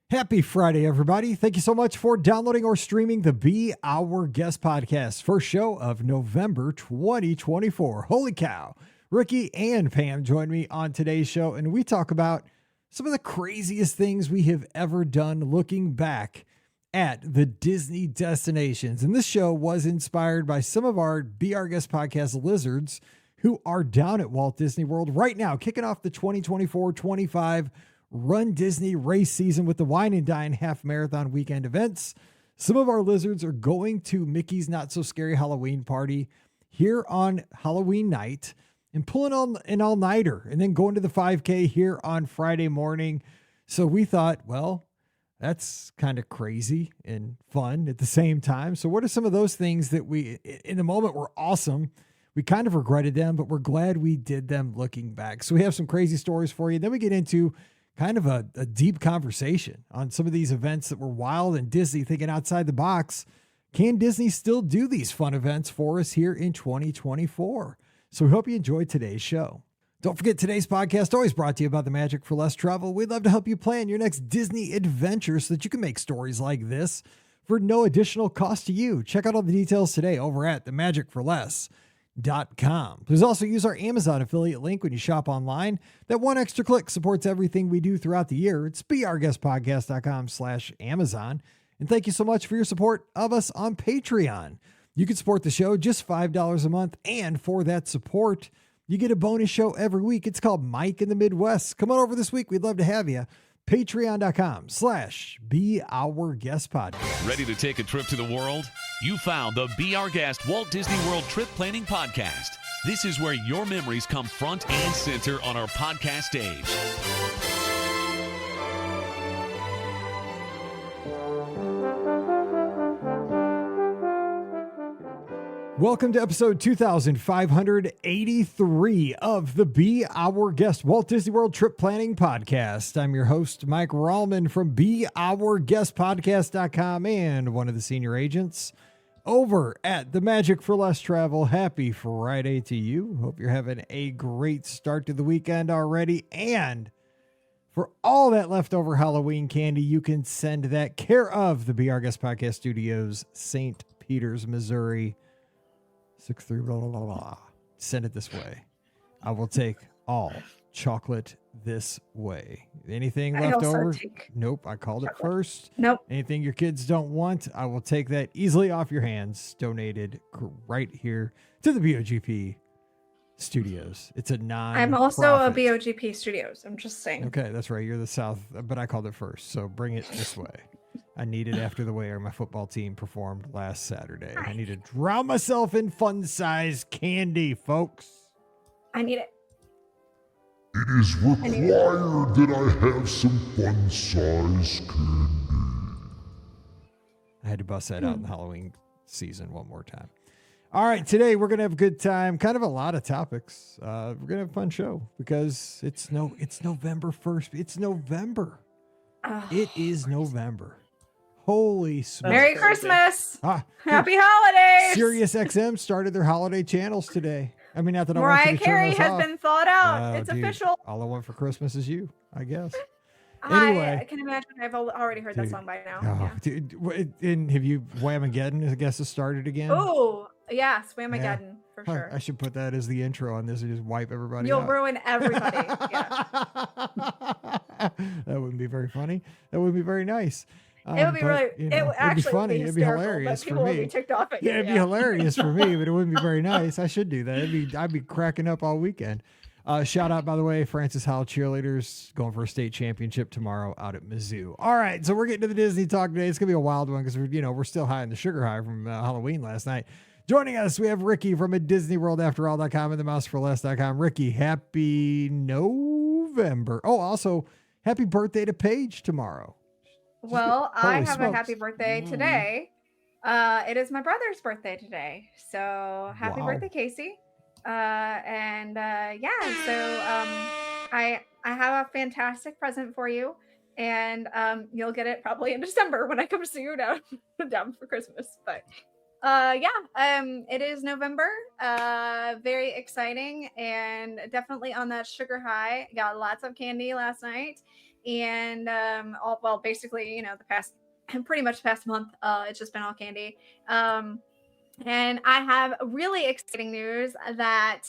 Happy Friday, everybody. Thank you so much for downloading or streaming the Be Our Guest podcast, first show of November 2024. Holy cow. Ricky and Pam join me on today's show, and we talk about some of the craziest things we have ever done looking back at the Disney destinations. And this show was inspired by some of our Be Our Guest podcast lizards who are down at Walt Disney World right now, kicking off the 2024-25 Run Disney race season with the Wine and Dine half marathon weekend events. Some of our lizards are going to Mickey's Not So Scary Halloween party here on Halloween night and pulling on an all-nighter and then going to the 5K here on Friday morning. So we thought, well, that's kind of crazy and fun at the same time. So what are some of those things that we, in the moment, were awesome? We kind of regretted them, but we're glad we did them looking back. So we have some crazy stories for you. Then we get into kind of a deep conversation on some of these events that were wild and Disney thinking outside the box. Can Disney still do these fun events for us here in 2024? So we hope you enjoyed today's show. Don't forget, today's podcast always brought to you by the Magic for Less Travel. We'd love to help you plan your next Disney adventure so that you can make stories like this for no additional cost to you. Check out all the details today over at themagicforless.com. Please also use our Amazon affiliate link when you shop online. That one extra click supports everything we do throughout the year. It's beourguestpodcast.com/Amazon. And thank you so much for your support of us on Patreon. You can support the show just $5 a month. And for that support, you get a bonus show every week. It's called Mike in the Midwest. Come on over this week. We'd love to have you. Patreon.com/beourguestpodcast. Ready to take a trip to the world? You found the Be Our Guest Walt Disney World Trip Planning Podcast. This is where your memories come front and center on our podcast stage. Welcome to episode 2583 of the Be Our Guest Walt Disney World Trip Planning Podcast. I'm your host, Mike Rallman from beourguestpodcast.com and one of the senior agents over at the Magic for Less Travel. Happy Friday to you. Hope you're having a great start to the weekend already. And for all that leftover Halloween candy, you can send that care of the Be Our Guest Podcast Studios, St. Peters, Missouri. 63 blah, blah, blah, blah. Send it this way. I will take all chocolate this way. Anything left over? Nope. I called chocolate. It first. Nope. Anything your kids don't want, I will take that easily off your hands. Donated right here to the BOGP Studios. It's a I'm also a BOGP Studios. I'm just saying. Okay, that's right. You're the South, but I called it first. So bring it this way. I need it after the way my football team performed last Saturday. I need to drown myself in fun-sized candy, folks. I need it. It is required that I have some fun-sized candy. I had to bust that out in the Halloween season one more time. All right, today we're going to have a good time. Kind of a lot of topics. We're going to have a fun show because it's November 1st. It's November. It is November. Holy smokes. Merry Christmas. Happy holidays. Sirius XM started their holiday channels today. I mean, not that Mariah Carey has been thought out. It's official. All I want for Christmas is you, I guess. Anyway, I can imagine I've already heard that song by now. Oh, yeah. And have you Whamageddon, I guess, has started again? Oh, yeah, Whamageddon for sure. I should put that as the intro on this and just wipe everybody You'll out. ruin everybody. Yeah. That wouldn't be very funny. That would be very nice. It would be really, it would actually be funny. It'd be hilarious for me. Would be ticked off at you. Yeah, it'd be hilarious for me, but it wouldn't be very nice. I should do that. I'd be cracking up all weekend. Shout out, by the way, Francis Howell cheerleaders going for a state championship tomorrow out at Mizzou. All right, so we're getting to the Disney talk today. It's gonna be a wild one because we're still high in the sugar high from Halloween last night. Joining us, we have Ricky from a DisneyWorldAfterAll.com and theMouseForLess.com. Ricky, happy November. Oh, also happy birthday to Paige tomorrow. Well, I have a happy birthday today. It is my brother's birthday today. So happy birthday, Casey. I have a fantastic present for you. And you'll get it probably in December when I come see you down for Christmas. But it is November. Very exciting and definitely on that sugar high. Got lots of candy last night. and basically, pretty much the past month, it's just been all candy. And I have really exciting news that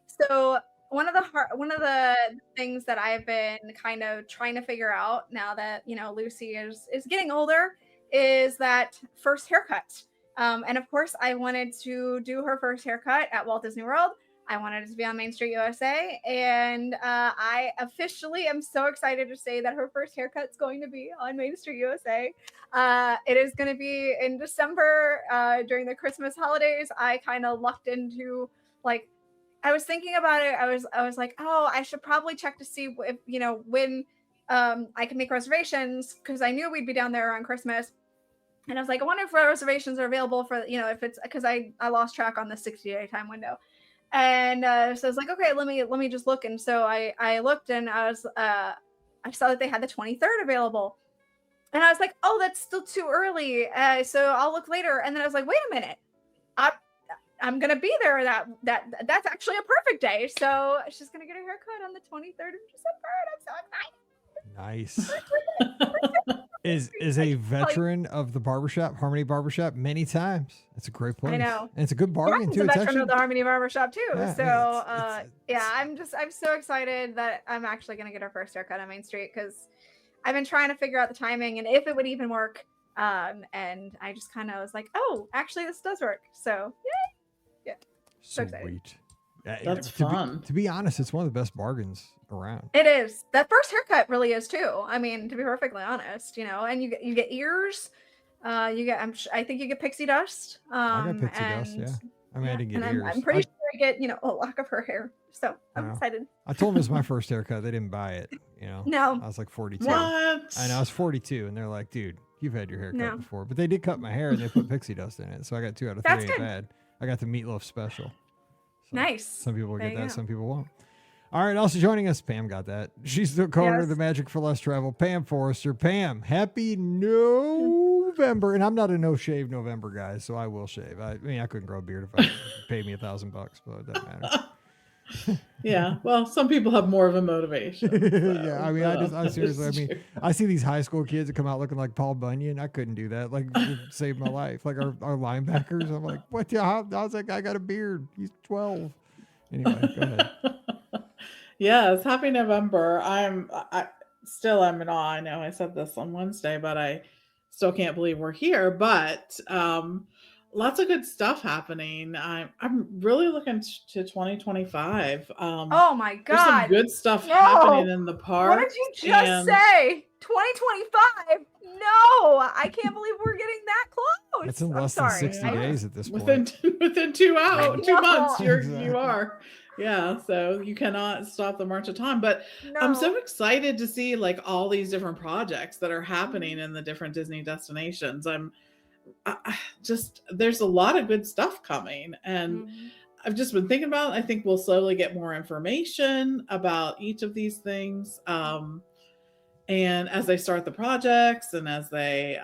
so one of the things that I've been kind of trying to figure out now that Lucy is getting older is that first haircut. And of course, I wanted to do her first haircut at Walt Disney World. I wanted it to be on Main Street USA, and I officially am so excited to say that her first haircut's going to be on Main Street USA. It is going to be in December during the Christmas holidays. I kind of lucked into I was thinking about it. I was like, oh, I should probably check to see if when I can make reservations, because I knew we'd be down there on Christmas. And I was like, I wonder if reservations are available for if it's, because I lost track on the 60-day time window. And so I was like, okay, let me just look. And so I looked, and I saw that they had the 23rd available. And I was like, oh, that's still too early. So I'll look later. And then I was like, wait a minute. I'm going to be there. That's actually a perfect day. So she's going to get her haircut on the 23rd of December. And I'm so excited. Nice. is a veteran of the barbershop, Harmony Barbershop, many times. It's a great place. I know. And it's a good bargain too. It's a veteran of the Harmony Barbershop too. Yeah, so I'm so excited that I'm actually going to get her first haircut on Main Street, because I've been trying to figure out the timing and if it would even work. And I just kind of was like, oh, actually this does work. So yay. Yeah. So sweet. That's fun. To be honest, it's one of the best bargains around. It is. That first haircut really is too. I mean, to be perfectly honest, and you get ears. I think you get pixie dust. I got pixie dust. Yeah. I mean, I didn't get ears. I'm pretty sure I get a lock of her hair. So I'm excited. I told them it was my first haircut. They didn't buy it. No. I was like 42. What? I know, I was 42, and they're like, dude, you've had your haircut before. But they did cut my hair, and they put pixie dust in it, so I got 2 out of 3. Ain't bad. I got the meatloaf special. So nice. Some people will get that, some people won't. All right, also joining us, Pam got that. She's the co-owner of the Magic for Less Travel, Pam Forrester. Pam, happy November. And I'm not a no-shave November guy, so I will shave. I mean, I couldn't grow a beard if I paid me $1,000, but it doesn't matter. Yeah, well, some people have more of a motivation. So, yeah, I mean, I seriously, I see these high school kids that come out looking like Paul Bunyan. I couldn't do that. Like, it saved my life. Like our linebackers. I'm like, what? I was like, I got a beard. He's 12. Anyway, go ahead. Yes, happy November. I'm in awe. I know I said this on Wednesday, but I still can't believe we're here. But lots of good stuff happening. I'm really looking to 2025. Oh my God. There's some good stuff happening in the park. What did you just say? 2025? No, I can't believe we're getting that close. It's in less than 60 days at this point. Within 2 months, Exactly. you are. Yeah, so you cannot stop the march of time. But I'm so excited to see all these different projects that are happening in the different Disney destinations. There's a lot of good stuff coming, and I've just been thinking about it. I think we'll slowly get more information about each of these things. And as they start the projects and as they,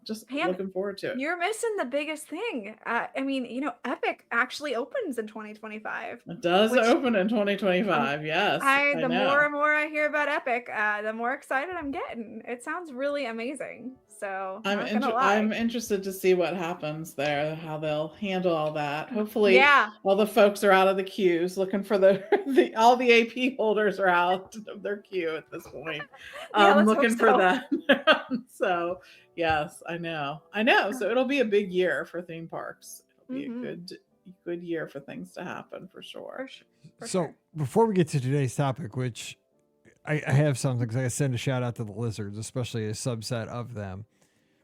just Pam, looking forward to it. You're missing the biggest thing. I mean, Epic actually opens in 2025. It does open in 2025. Yes. The more and more I hear about Epic, the more excited I'm getting. It sounds really amazing. So I'm interested to see what happens there, how they'll handle all that. Hopefully, all the folks are out of the queues looking for all the AP holders are out of their queue at this point. Looking for them. So yes, I know. So it'll be a big year for theme parks. It'll be a good year for things to happen for sure. So before we get to today's topic, which I have something, because I send a shout out to the lizards, especially a subset of them.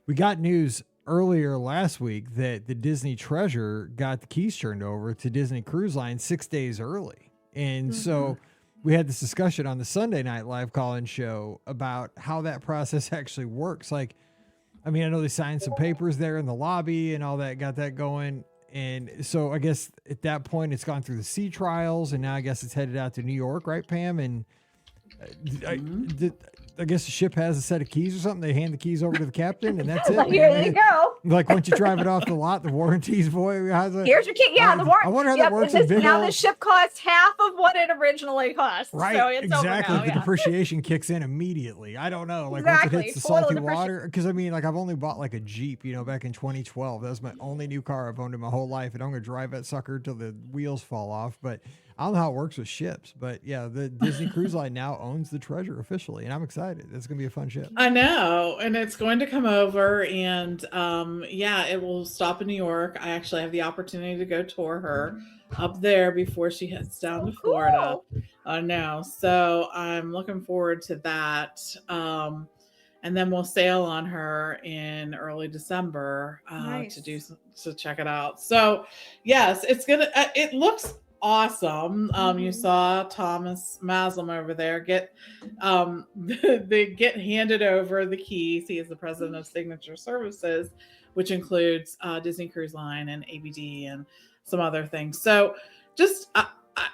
We got news earlier last week that the Disney Treasure got the keys turned over to Disney Cruise Line 6 days early. And so we had this discussion on the Sunday Night Live call-in show about how that process actually works. I know they signed some papers there in the lobby and all that, got that going. And so I guess at that point it's gone through the sea trials, and now I guess it's headed out to New York, right, Pam? And I guess the ship has a set of keys or something. They hand the keys over to the captain, and that's it. Here you go. Like once you drive it off the lot, the warranty's void. Here's your key. Yeah, the warranty. I wonder how that works. Now the ship costs half of what it originally cost. Right, so it's exactly. Over now, the depreciation kicks in immediately. I don't know, like exactly. once it hits the salty water. Because I mean, like I've only bought like a Jeep, back in 2012. That was my only new car I've owned in my whole life, and I'm gonna drive that sucker till the wheels fall off. But I don't know how it works with ships, but yeah, the Disney Cruise Line now owns the Treasure officially, and I'm excited. It's gonna be a fun ship. I know, and it's going to come over, and it will stop in New York. I actually have the opportunity to go tour her up there before she heads down to Florida. I know, so I'm looking forward to that. And then we'll sail on her in early December to check it out. So yes, it's gonna. It looks awesome. You saw Thomas Maslam over there get they get handed over the keys. He is the president of Signature Services, which includes Disney Cruise Line and ABD and some other things. So just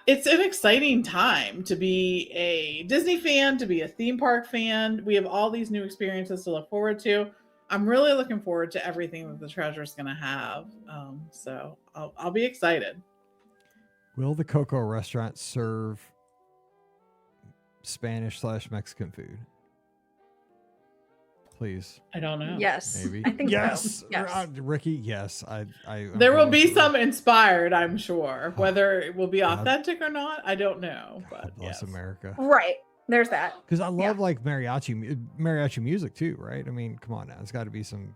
it's an exciting time to be a Disney fan, to be a theme park fan. We have all these new experiences to look forward to. I'm really looking forward to everything that the Treasure is going to have. So I'll be excited. Will the Coco restaurant serve Spanish/Mexican food? Please. I don't know. Yes. Maybe. I think yes. so. Yes. Ricky, yes. There will be some inspired, I'm sure. Whether it will be authentic or not, I don't know. But God bless America. Right. There's that. Because I love like mariachi music too, right? I mean, come on now. It's got to be some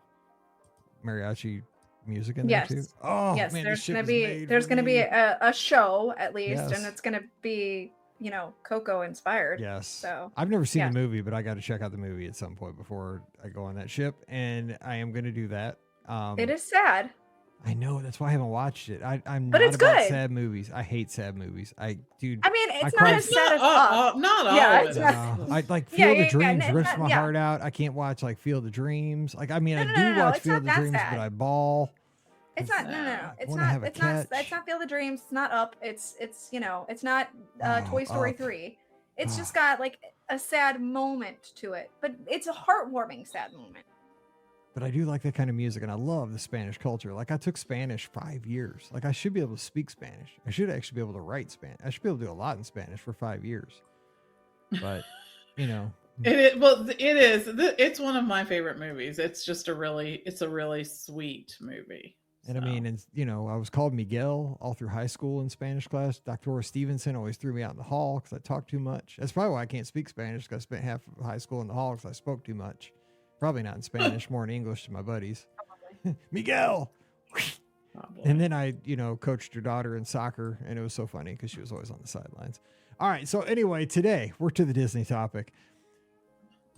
mariachi music in there too. Oh yes, man, there's gonna be a show at least, and it's gonna be Coco inspired. Yes. So I've never seen the movie, but I got to check out the movie at some point before I go on that ship, and I am gonna do that. It is sad. I know, that's why I haven't watched it. I'm but not it's about good. sad movies. I hate sad movies. I mean, it's not as sad as Up. Not all. Yeah, of it's it. not. I like Field of Dreams rips my heart out. I can't watch like Field of Dreams. Like I mean, I do watch Field of Dreams, but I bawl. It's not. No. It's not. It's not. It's not Field of Dreams. It's not Up. It's It's not Toy Story 3. It's just got like a sad moment to it, but it's a heartwarming sad moment. But I do like that kind of music, and I love the Spanish culture. Like I took Spanish 5 years. Like I should be able to speak Spanish. I should actually be able to write Spanish. I should be able to do a lot in Spanish for 5 years. But It is. It's one of my favorite movies. It's a really sweet movie. And I mean, and I was called Miguel all through high school in Spanish class. Dr. Stevenson always threw me out in the hall because I talked too much. That's probably why I can't speak Spanish, because I spent half of high school in the hall because I spoke too much. Probably not in Spanish, more in English to my buddies. Miguel. And then I, coached your daughter in soccer, and it was so funny because she was always on the sidelines. All right. So anyway, today we're to the Disney topic.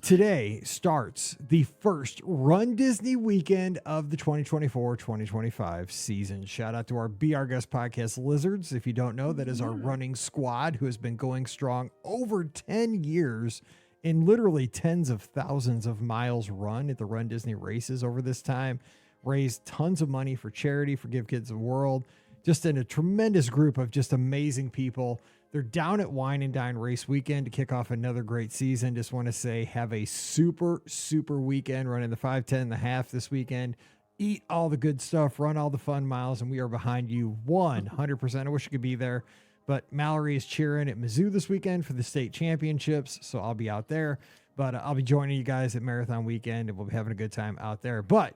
Today starts the first Run Disney weekend of the 2024-2025 season. Shout out to our Be Our Guest podcast Lizards. If you don't know, that is our running squad who has been going strong over 10 years in literally tens of thousands of miles run at the Run Disney races over this time. Raised tons of money for charity, for Give Kids the World. Just in a tremendous group of just amazing people. They're down at Wine and Dine Race Weekend to kick off another great season. Just want to say, have a super, super weekend running the 5, 10 and a half this weekend. Eat all the good stuff, run all the fun miles, and we are behind you 100%. I wish you could be there, but Mallory is cheering at Mizzou this weekend for the state championships, so I'll be out there. But I'll be joining you guys at Marathon Weekend, and we'll be having a good time out there. But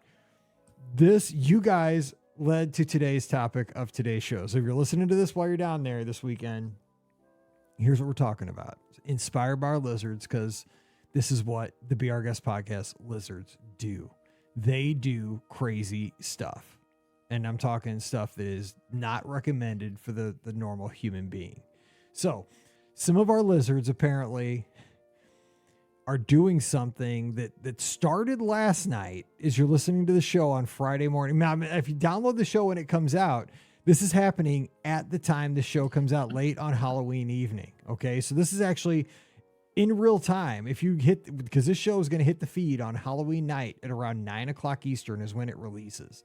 you guys led to today's topic of today's show. So if you're listening to this while you're down there this weekend, here's what we're talking about. Inspired by our lizards, because this is what the Be Our Guest podcast lizards do. They do crazy stuff. And I'm talking stuff that is not recommended for the normal human being. So some of our lizards apparently are doing something that started last night as you're listening to the show on Friday morning. Now, if you download the show when it comes out, this is happening at the time the show comes out, late on Halloween evening. Okay. So this is actually in real time. If you because this show is going to hit the feed on Halloween night at around 9:00 Eastern is when it releases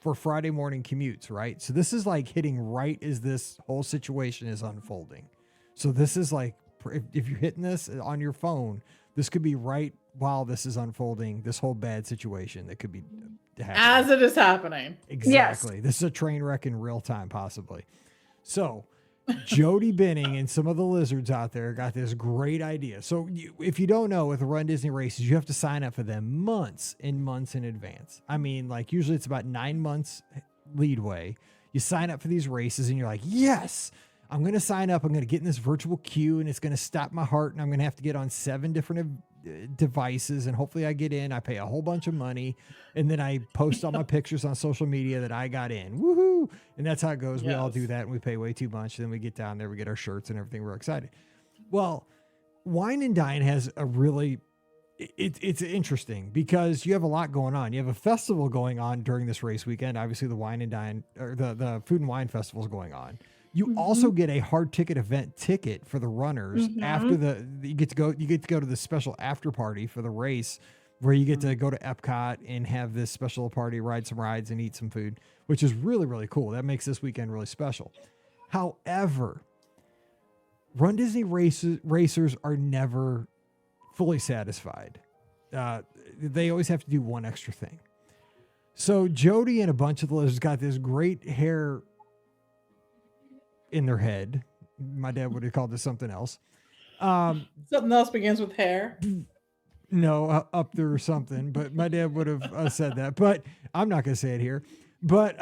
for Friday morning commutes. Right. So this is like hitting right as this whole situation is unfolding. So this is like, if you're hitting this on your phone, This could be right while this is unfolding, this whole bad situation that could be happening. As it is happening. Exactly. Yes. This is a train wreck in real time, possibly. So Jody Benning and some of the lizards out there got this great idea. So if you don't know, with the Run Disney races, you have to sign up for them months and months in advance. I mean, like usually it's about 9 months leadway. You sign up for these races and you're like, yes, I'm going to sign up. I'm going to get in this virtual queue and it's going to stop my heart. And I'm going to have to get on 7 different devices. And hopefully I get in, I pay a whole bunch of money. And then I post all my pictures on social media that I got in. Woohoo. And that's how it goes. We all do that and we pay way too much. And then we get down there, we get our shirts and everything. We're excited. Well, Wine and Dine has a really, it's interesting because you have a lot going on. You have a festival going on during this race weekend. Obviously the Wine and Dine or the Food and Wine Festival is going on. You also get a hard ticket event ticket for the runners after you get to go to the special after party for the race where you get to go to Epcot and have this special party, ride some rides and eat some food, which is really, really cool. That makes this weekend really special. However, Run Disney racers are never fully satisfied. They always have to do one extra thing. So Jody and a bunch of the lizards got this great hair in their head. My dad would have called this something else. Something else begins with hair. No, up there or something, but my dad would have said that, but I'm not going to say it here. But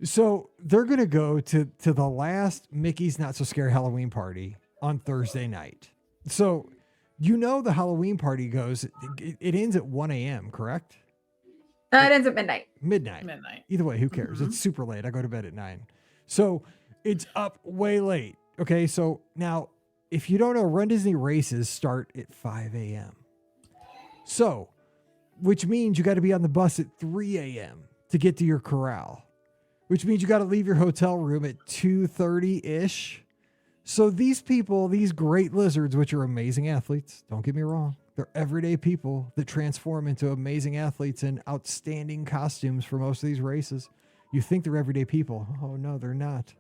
so they're going to go to the last Mickey's Not So Scary Halloween party on Thursday night. So, the Halloween party goes, it ends at 1 a.m., correct? It ends at midnight. Midnight. Either way, who cares? It's super late. I go to bed at 9. So it's up way late. Okay. So now if you don't know, Run Disney races start at 5 a.m. So, which means you got to be on the bus at 3 a.m. to get to your corral, which means you got to leave your hotel room at 2:30-ish. So these people, these great lizards, which are amazing athletes, don't get me wrong, they're everyday people that transform into amazing athletes in outstanding costumes for most of these races. You think they're everyday people. Oh, no, they're not.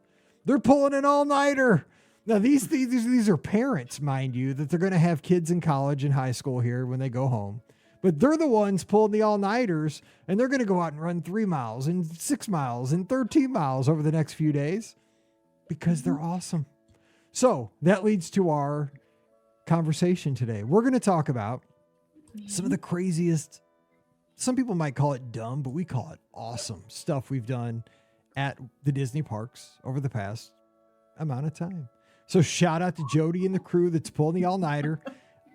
They're pulling an all-nighter. Now, these are parents, mind you, that they're going to have kids in college and high school here when they go home. But they're the ones pulling the all-nighters, and they're going to go out and run 3 miles and 6 miles and 13 miles over the next few days because they're awesome. So that leads to our conversation today. We're going to talk about some of the craziest, some people might call it dumb, but we call it awesome stuff we've done at the Disney parks over the past amount of time. So shout out to Jody and the crew that's pulling the all-nighter.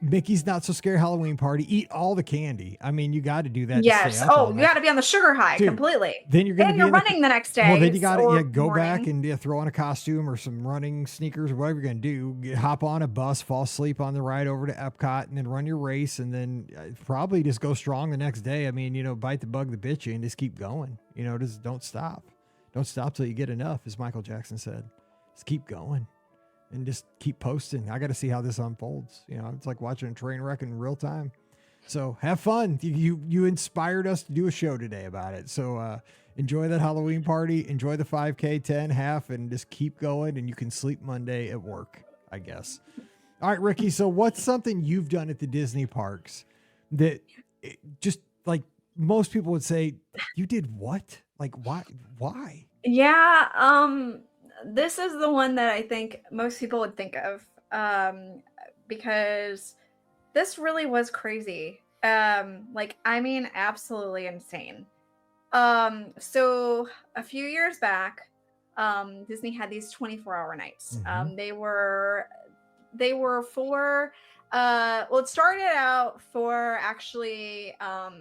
Mickey's Not So Scary Halloween party. Eat all the candy. I mean, you got to do that. Yes. Oh, you got to be on the sugar high. Dude, completely. Then you're going to be running the next day. Well, then you got to go back and throw on a costume or some running sneakers or whatever you're going to do. Hop on a bus, fall asleep on the ride over to Epcot, and then run your race, and then probably just go strong the next day. I mean, bite the bug that bit you and just keep going. Just don't stop. Don't stop till you get enough, as Michael Jackson said. Just keep going. And just keep posting. I got to see how this unfolds. It's like watching a train wreck in real time. So have fun. You inspired us to do a show today about it. So enjoy that Halloween party. Enjoy the 5K, 10, half, and just keep going. And you can sleep Monday at work, I guess. All right, Ricky. So what's something you've done at the Disney parks that just like most people would say, you did what? Like, why? Yeah. This is the one that I think most people would think of because this really was crazy. Absolutely insane. So a few years back, Disney had these 24-hour nights. They were for, it started out for actually a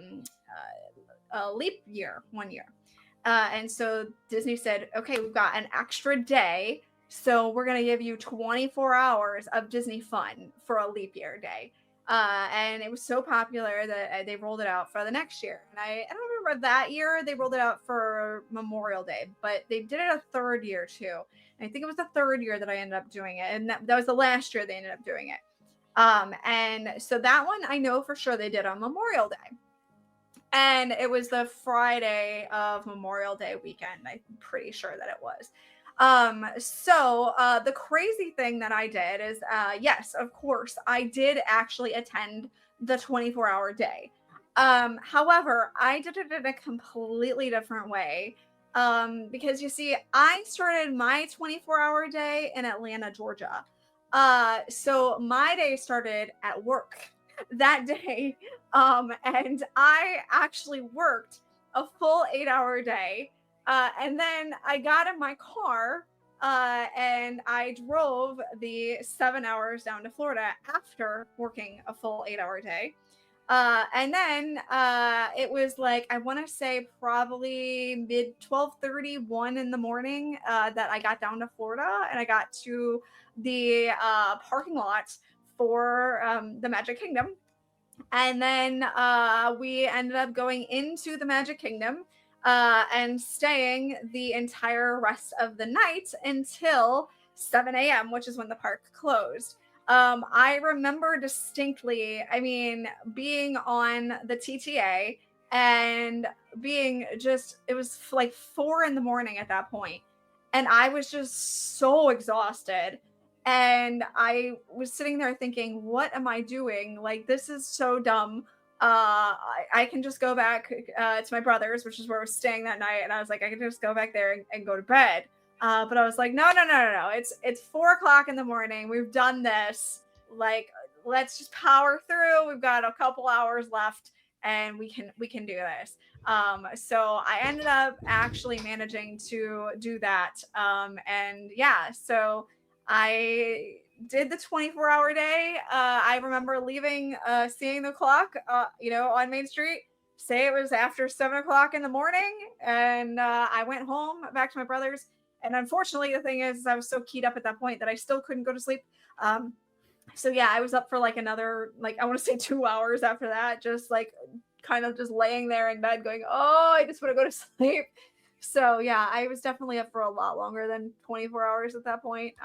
leap year, 1 year. And so Disney said, okay, we've got an extra day, so we're going to give you 24 hours of Disney fun for a leap year day. And it was so popular that they rolled it out for the next year. And I don't remember that year they rolled it out for Memorial Day, but they did it a third year too. And I think it was the third year that I ended up doing it. And that was the last year they ended up doing it. And so that one I know for sure they did on Memorial Day. And it was the Friday of Memorial Day weekend. I'm pretty sure that it was. The crazy thing that I did is, yes, of course, I did actually attend the 24-hour day. However, I did it in a completely different way. Because you see, I started my 24-hour day in Atlanta, Georgia. So my day started at work that day. And I actually worked a full 8-hour day. And then I got in my car and I drove the 7 hours down to Florida after working a full 8-hour day. And then it was like, I want to say probably mid 12:31 in the morning that I got down to Florida, and I got to the parking lot for the Magic Kingdom. And then we ended up going into the Magic Kingdom and staying the entire rest of the night until 7 a.m., which is when the park closed. I remember distinctly, I mean, being on the TTA and being just, it was like 4 in the morning at that point. And I was just so exhausted. And I was sitting there thinking, what am I doing? Like, this is so dumb. I can just go back to my brother's, which is where I was staying that night. And I was like, I can just go back there and go to bed. But I was like, no. It's 4 o'clock in the morning. We've done this. Like, let's just power through. We've got a couple hours left and we can do this. So I ended up actually managing to do that. And yeah, so I did the 24-hour day. I remember leaving, seeing the clock, on Main Street, say it was after 7 o'clock in the morning. And I went home back to my brother's. And unfortunately, the thing is, I was so keyed up at that point that I still couldn't go to sleep. So yeah, I was up for like another, like, I want to say 2 hours after that, just like kind of just laying there in bed going, oh, I just want to go to sleep. So yeah, I was definitely up for a lot longer than 24 hours at that point.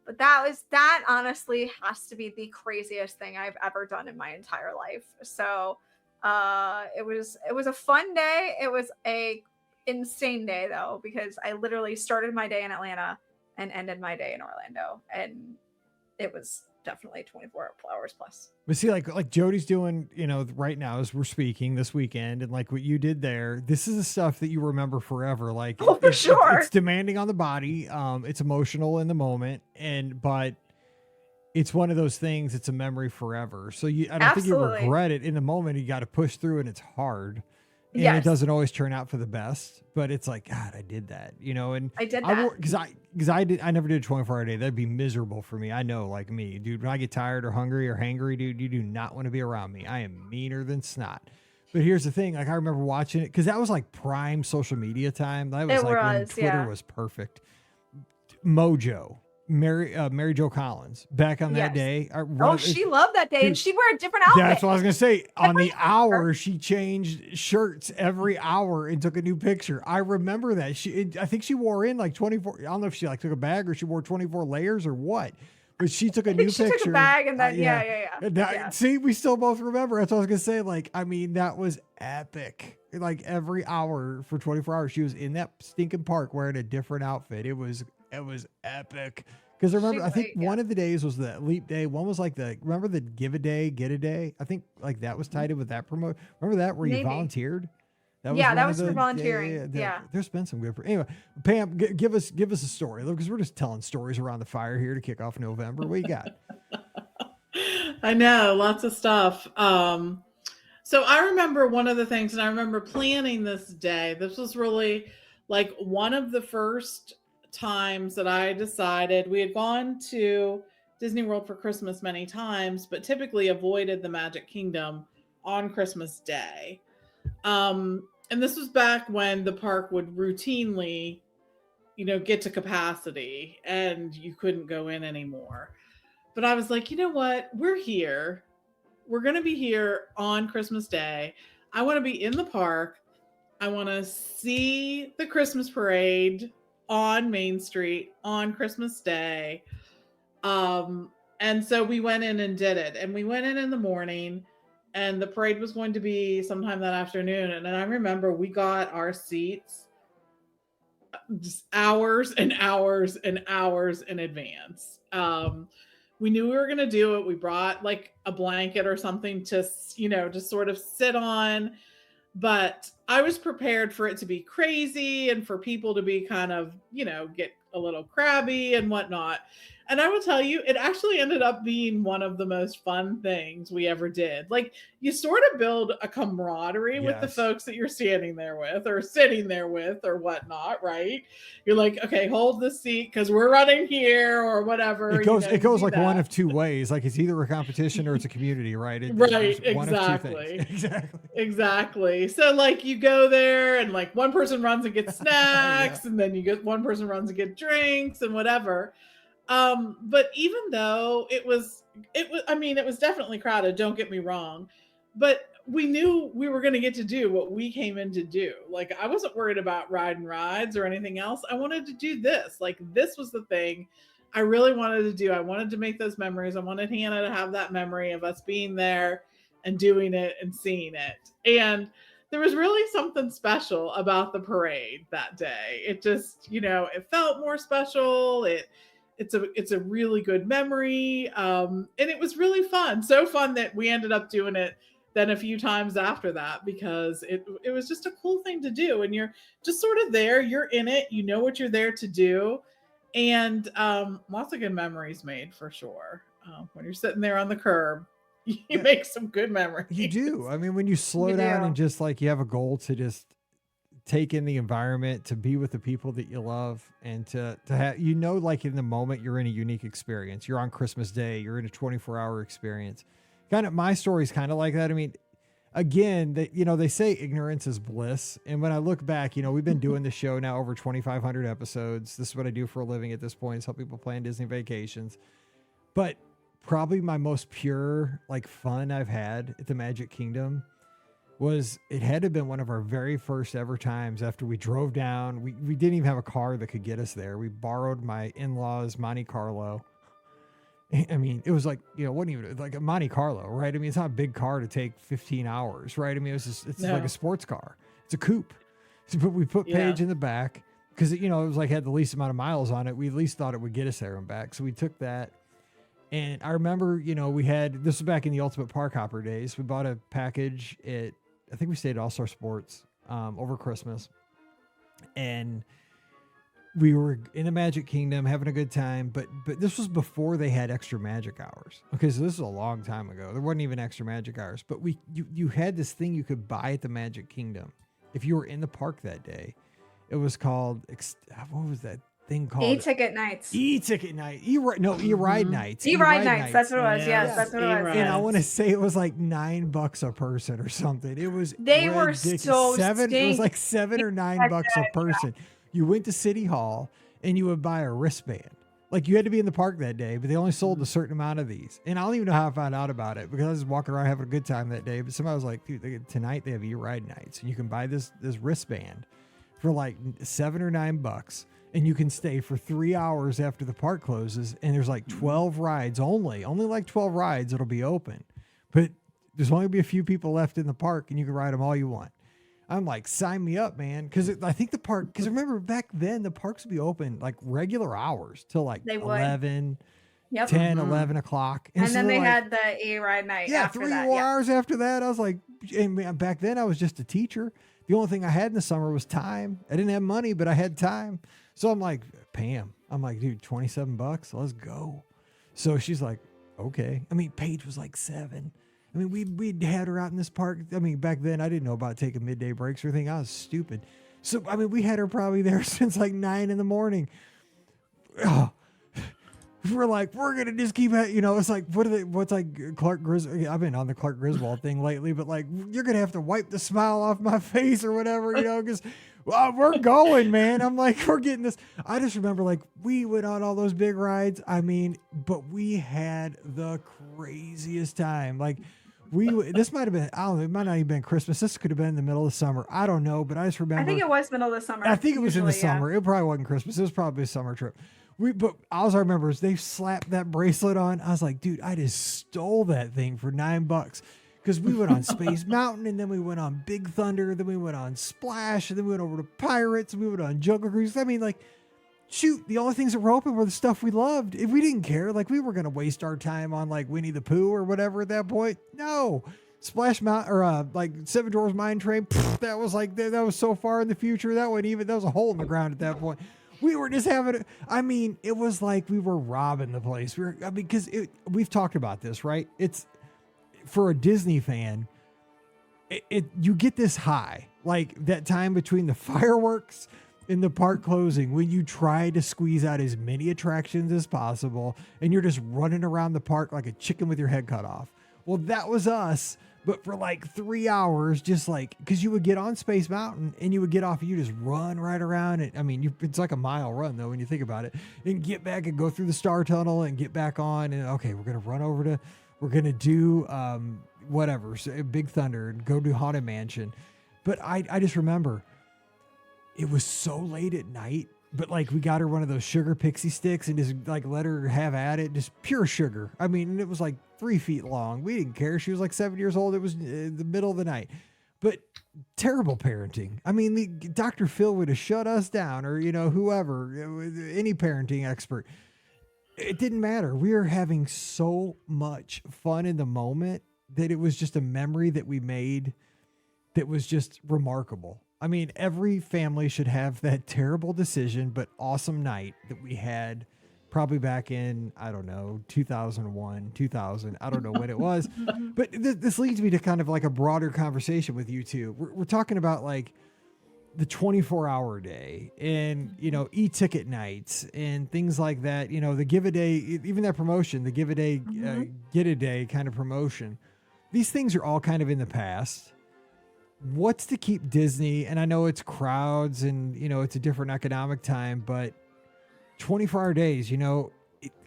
But that honestly has to be the craziest thing I've ever done in my entire life. So it was a fun day. It was a insane day though, because I literally started my day in Atlanta and ended my day in Orlando, and it was definitely 24 hours plus. But see, like Jody's doing, right now as we're speaking this weekend, and like what you did there, this is the stuff that you remember forever. Like, for sure, it's demanding on the body. It's emotional in the moment, but it's one of those things. It's a memory forever. So I don't think you regret it in the moment. You got to push through, and it's hard. And It doesn't always turn out for the best, but it's like, God, I did that, and I did that because I never did a 24-hour day. That'd be miserable for me. I know, like me, dude, when I get tired or hungry or hangry, dude, you do not want to be around me. I am meaner than snot. But here's the thing. Like, I remember watching it because that was like prime social media time. That was when Twitter was perfect. Mojo. Mary Jo Collins back on that day. She loved that day, and she'd wear a different outfit. That's what I was gonna say. On the hour, she changed shirts every hour and took a new picture. I remember that. I think she wore in like 24. I don't know if she like took a bag or she wore 24 layers or what. But she took a new picture. She took a bag and then yeah. See, we still both remember. That's what I was gonna say. Like, I mean, that was epic. Like every hour for 24 hours, she was in that stinking park wearing a different outfit. It was epic. Because I remember, I think one of the days was the leap day. One was like remember the give a day, get a day? I think like that was tied in with that promote. Remember that where you volunteered? That was for volunteering. Yeah. There's been some good. Anyway, Pam, give us a story. Because we're just telling stories around the fire here to kick off November. What you got? I know, lots of stuff. So I remember one of the things, and I remember planning this day. This was really like one of the first times that I decided. We had gone to Disney World for Christmas many times, but typically avoided the Magic Kingdom on Christmas Day. And this was back when the park would routinely, get to capacity and you couldn't go in anymore. But I was like, you know what? We're here. We're going to be here on Christmas Day. I want to be in the park. I want to see the Christmas parade on Main Street on Christmas Day. And so we went in and did it. And we went in the morning, and the parade was going to be sometime that afternoon. And I remember we got our seats just hours and hours and hours in advance. We knew we were going to do it. We brought like a blanket or something to, to sort of sit on. But I was prepared for it to be crazy and for people to be kind of, get a little crabby and whatnot. And I will tell you, it actually ended up being one of the most fun things we ever did. Like, you sort of build a camaraderie with the folks that you're standing there with or sitting there with or whatnot, right? You're like, okay, hold the seat because we're running here or whatever. It goes like one of two ways. Like, it's either a competition or it's a community, right? Right, exactly. Exactly. So like you go there and like one person runs and gets snacks and then one person runs and get drinks and whatever. But even though it was definitely crowded, don't get me wrong, but we knew we were going to get to do what we came in to do. Like, I wasn't worried about riding rides or anything else. I wanted to do this. Like, this was the thing I really wanted to do. I wanted to make those memories. I wanted Hannah to have that memory of us being there and doing it and seeing it. And there was really something special about the parade that day. It just, it felt more special. It's a really good memory. And it was really fun. So fun that we ended up doing it then a few times after that, because it was just a cool thing to do. And you're just sort of there, you're in it, you know what you're there to do. And lots of good memories made for sure. When you're sitting there on the curb, you make some good memories. You do. I mean, when you slow down and just like you have a goal to just take in the environment, to be with the people that you love, and to have, like in the moment, you're in a unique experience. You're on Christmas Day, you're in a 24-hour experience. Kind of, my story's kind of like that. I mean, again, they say ignorance is bliss. And when I look back, we've been doing the show now over 2,500 episodes. This is what I do for a living at this point, is help people plan Disney vacations. But probably my most pure, like, fun I've had at the Magic Kingdom it had to have been one of our very first ever times after we drove down. We didn't even have a car that could get us there. We borrowed my in-laws Monte Carlo. I mean, it was like, it wasn't even like a Monte Carlo, right? I mean, it's not a big car to take 15 hours, right? I mean, it's like a sports car. It's a coupe. So we put Paige in the back because, it was like had the least amount of miles on it. We at least thought it would get us there and back. So we took that. And I remember, this was back in the Ultimate Park Hopper days. We bought a package I think we stayed at All-Star Sports over Christmas. And we were in the Magic Kingdom having a good time, but this was before they had extra magic hours. Okay, so this is a long time ago. There wasn't even extra magic hours, but you had this thing you could buy at the Magic Kingdom if you were in the park that day. It was called, what was that thing called? E-ticket nights. E-ticket night. E-ride nights. E-ride nights. That's what it was. Yes, that's what it was. And I want to say it was like $9 a person or something. It was They were ridiculous. so It was like $7 or $9 a person. You went to City Hall and you would buy a wristband. Like, you had to be in the park that day, but they only sold a certain amount of these. And I don't even know how I found out about it, because I was walking around having a good time that day. But somebody was like, dude, tonight they have e-ride nights, and you can buy this wristband for like $7 or $9. And you can stay for 3 hours after the park closes. And there's like 12 rides only like 12 rides that'll be open. But there's only be a few people left in the park, and you can ride them all you want. I'm like, sign me up, man. Because I think because remember back then, the parks would be open like regular hours till like 11, 10, 11 o'clock. And then they had the e-ride night. Yeah, after 3 that. more hours after that. I was like, and back then I was just a teacher. The only thing I had in the summer was time. I didn't have money, but I had time. So I'm like, Pam, dude, $27, let's go. So she's like, okay. I mean, Paige was like 7. I mean, we'd had her out in this park. I mean, back then I didn't know about taking midday breaks or anything. I was stupid. So, I mean, we had her probably there since like 9 in the morning. Oh, we're like, we're going to just keep at, it's like, what's like Clark Griswold. I've been on the Clark Griswold thing lately, but like, you're going to have to wipe the smile off my face or whatever, because we're going, man. I'm like, we're getting this. I just remember like we went on all those big rides. I mean, but we had the craziest time. Like, this might have been, I don't know, it might not even been Christmas. This could have been in the middle of the summer. I don't know, but I just remember. I think it was middle of the summer. I think it was in the summer. It probably wasn't Christmas. It was probably a summer trip. But all I remember is they slapped that bracelet on. I was like, dude, I just stole that thing for $9. because we went on Space Mountain, and then we went on Big Thunder, then we went on Splash, and then we went over to Pirates, and we went on Jungle Cruise. I mean, like, shoot, the only things that were open were the stuff we loved. If we didn't care, like, we were going to waste our time on, like, Winnie the Pooh or whatever at that point. No. Splash Mountain, or like Seven Dwarfs Mine Train, that was like, that was so far in the future. That was a hole in the ground at that point. We were just having it. I mean, it was like we were robbing the place. Because we've talked about this, right? It's, for a Disney fan, you get this high, like that time between the fireworks and the park closing, when you try to squeeze out as many attractions as possible, and you're just running around the park like a chicken with your head cut off. Well, that was us, but for like 3 hours, just like, because you would get on Space Mountain and you would get off and you just run right around it. I mean, it's like a mile run though when you think about it, and get back and go through the Star Tunnel and get back on, and okay, we're gonna run over to, we're gonna do whatever, so Big Thunder, and go to Haunted Mansion. But I just remember it was so late at night. But like, we got her one of those sugar pixie sticks and just like let her have at it, just pure sugar. I mean, and it was like 3 feet long. We didn't care. She was like 7 years old. It was the middle of the night, but terrible parenting. I mean, Dr. Phil would have shut us down, or, you know, whoever, any parenting expert. It didn't matter. We were having so much fun in the moment that it was just a memory that we made that was just remarkable. I mean, every family should have that terrible decision, but awesome night that we had probably back in, I don't know, 2001, 2000. I don't know when it was, but this leads me to kind of like a broader conversation with you two. We're talking about like the 24-hour day and, you know, e-ticket nights and things like that. You know, the give a day, even that promotion, the give a day, get a day kind of promotion. These things are all kind of in the past. What's to keep Disney? And I know it's crowds and, you know, it's a different economic time, but 24-hour days, you know,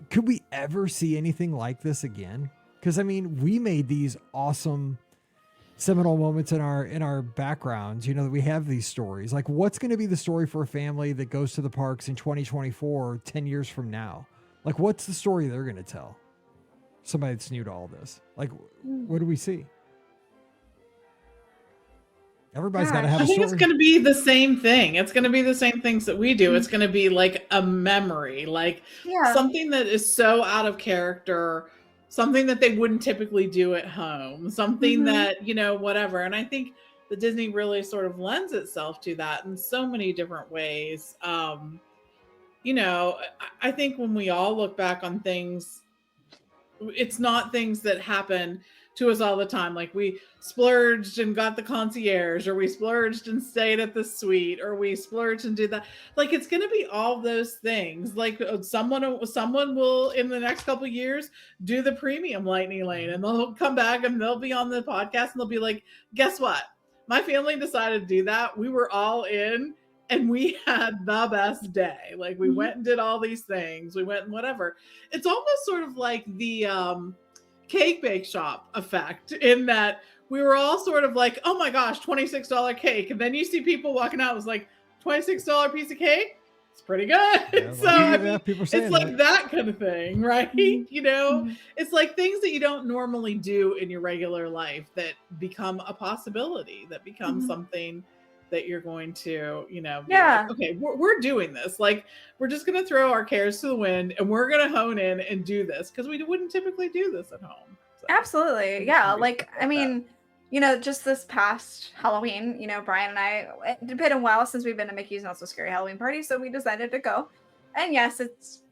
could we ever see anything like this again? Because I mean, we made these awesome seminal moments in our backgrounds, you know, that we have these stories. Like, what's going to be the story for a family that goes to the parks in 2024, 10 years from now? Like, what's the story they're going to tell? Somebody that's new to all this. Like, what do we see? Everybody's got to have a story. I think it's going to be the same thing. It's going to be the same things that we do. It's going to be like a memory, like something that is so out of character, something that they wouldn't typically do at home, something that, you know, whatever. And I think the Disney really sort of lends itself to that in so many different ways. You know, I think when we all look back on things, it's not things that happen to us all the time. Like, we splurged and got the concierge, or we splurged and stayed at the suite, or we splurged and did that. Like, it's going to be all those things. Like, someone will in the next couple of years do the premium lightning lane, and they'll come back and they'll be on the podcast and they'll be like, guess what? My family decided to do that. We were all in and we had the best day. Like, we went and did all these things. We went and whatever. It's almost sort of like the cake bake shop effect, in that we were all sort of like, oh my gosh, $26 cake. And then you see people walking out, it was like, $26 piece of cake? It's pretty good. Yeah, so I mean, it's like that kind of thing, right? You know, it's like things that you don't normally do in your regular life that become a possibility, that become something that you're going to, you know, like, okay, we're doing this. Like, we're just going to throw our cares to the wind and we're going to hone in and do this, because we wouldn't typically do this at home. So, absolutely. Yeah. Like, I mean, you know, just this past Halloween, you know, Brian and I, it's been a while since we've been to Mickey's Not So Scary Halloween Party, so we decided to go. And yes, it's,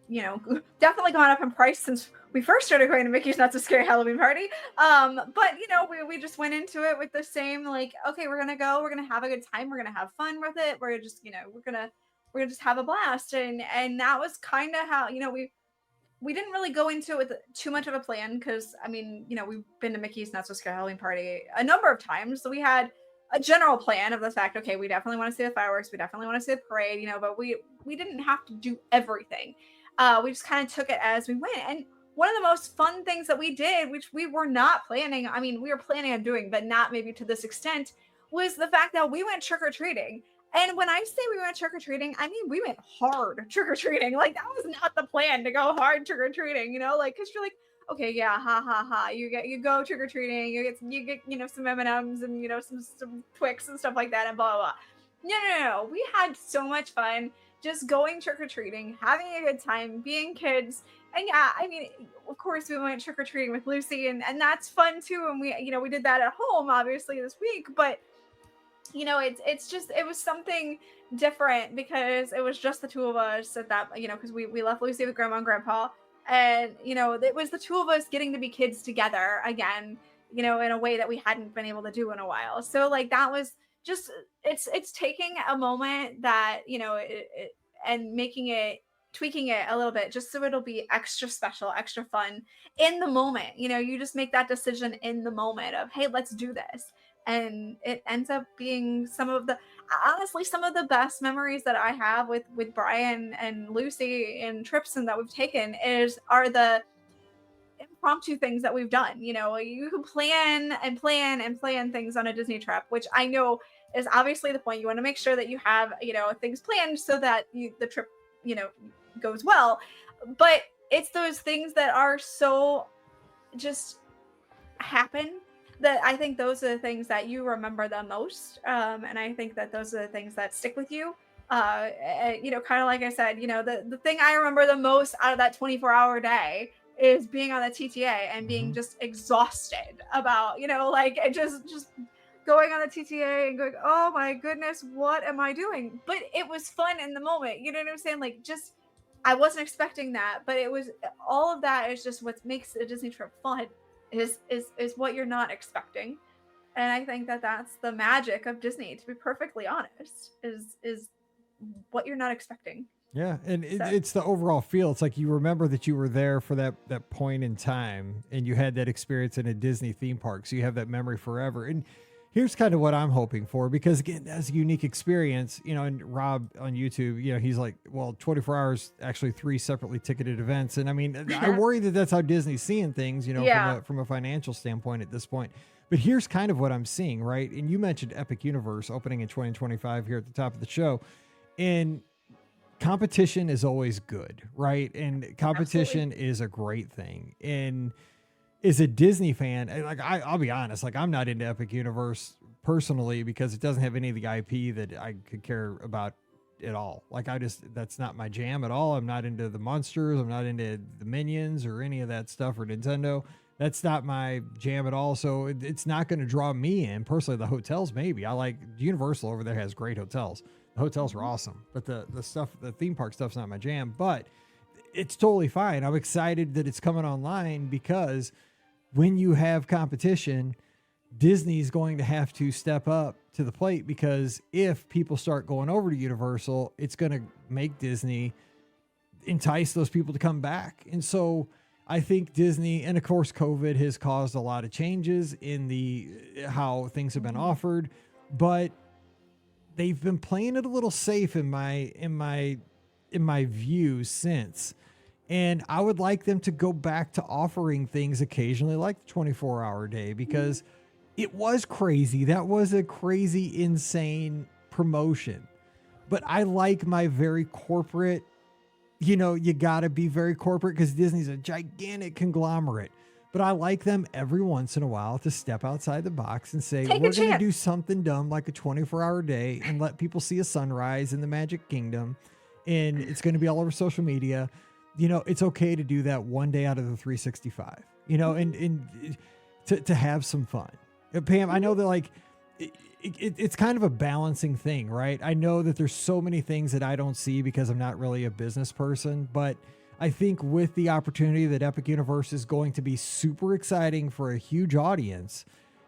you know, definitely gone up in price since we first started going to Mickey's Not So Scary Halloween Party. But, you know, we just went into it with the same, like, okay, we're going to go, we're going to have a good time, we're going to have fun with it. We're just, you know, we're going to just have a blast. And that was kind of how, you know, we didn't really go into it with too much of a plan, because, I mean, you know, we've been to Mickey's Not So Scary Halloween Party a number of times. So we had a general plan of the fact, okay, we definitely want to see the fireworks. We definitely want to see the parade, you know, but we didn't have to do everything. We just kind of took it as we went. And one of the most fun things that we did, which we were not planning, I mean, we were planning on doing, but not maybe to this extent, was the fact that we went trick-or-treating. And when I say we went trick-or-treating, I mean, we went hard trick-or-treating. Like, that was not the plan, to go hard trick-or-treating, you know, like, because you're like, okay, yeah, ha ha ha. You go trick or treating, you get some M&Ms and some Twix and stuff like that, and blah blah blah. No. We had so much fun just going trick or treating, having a good time, being kids. And yeah, I mean, of course, we went trick or treating with Lucy, and that's fun too. And we did that at home, obviously, this week. But it was something different because it was just the two of us at that. Because we left Lucy with Grandma and Grandpa, and it was the two of us getting to be kids together again. In a way that we hadn't been able to do in a while. So like that was just it's taking a moment that and making it tweaking it a little bit just so it'll be extra special, extra fun in the moment. You just make that decision in the moment of, hey, let's do this. And it ends up being some of the best memories that I have with Brian and Lucy and trips and that we've taken are the impromptu things that we've done. You can plan things on a Disney trip, which I know is obviously the point. You want to make sure that you have things planned so that the trip goes well. But it's those things that are so just happen that I think those are the things that you remember the most. And I think that those are the things that stick with you. Kind of like I said, the thing I remember the most out of that 24-hour day is being on the TTA and being just exhausted about, just going on the TTA and going, oh my goodness, what am I doing? But it was fun in the moment. You know what I'm saying? Like, just, I wasn't expecting that, but it was, all of that is just what makes a Disney trip fun is what you're not expecting. And I think that that's the magic of Disney, to be perfectly honest, is what you're not expecting. Yeah, and it's the overall feel. It's like you remember that you were there for that point in time, and you had that experience in a Disney theme park, so you have that memory forever. And here's kind of what I'm hoping for, because again, that's a unique experience, and Rob on YouTube, he's like, well, 24 hours, actually 3 separately ticketed events. And I mean, I worry that that's how Disney's seeing things, from a financial standpoint at this point. But here's kind of what I'm seeing, right? And you mentioned Epic Universe opening in 2025 here at the top of the show. And competition is always good, right? And competition is a great thing. And as a Disney fan, like I'll be honest, like I'm not into Epic Universe personally because it doesn't have any of the IP that I could care about at all. Like that's not my jam at all. I'm not into the monsters. I'm not into the Minions or any of that stuff, or Nintendo. That's not my jam at all. So it's not going to draw me in personally. The hotels, maybe. I like Universal over there has great hotels. The hotels are awesome, but the theme park stuff's not my jam, but it's totally fine. I'm excited that it's coming online because when you have competition, Disney's going to have to step up to the plate, because if people start going over to Universal, it's going to make Disney entice those people to come back. And so I think Disney, and of course COVID has caused a lot of changes in how things have been offered, but they've been playing it a little safe in my view since. And I would like them to go back to offering things occasionally like the 24-hour day, because it was crazy. That was a crazy, insane promotion. But I like my very corporate, you got to be very corporate because Disney's a gigantic conglomerate. But I like them every once in a while to step outside the box and say, we're going to do something dumb like a 24-hour day and let people see a sunrise in the Magic Kingdom. And it's going to be all over social media. It's okay to do that one day out of the 365, and to have some fun. Pam, I know that like it's kind of a balancing thing, right? I know that there's so many things that I don't see because I'm not really a business person, but I think with the opportunity that Epic Universe is going to be super exciting for a huge audience,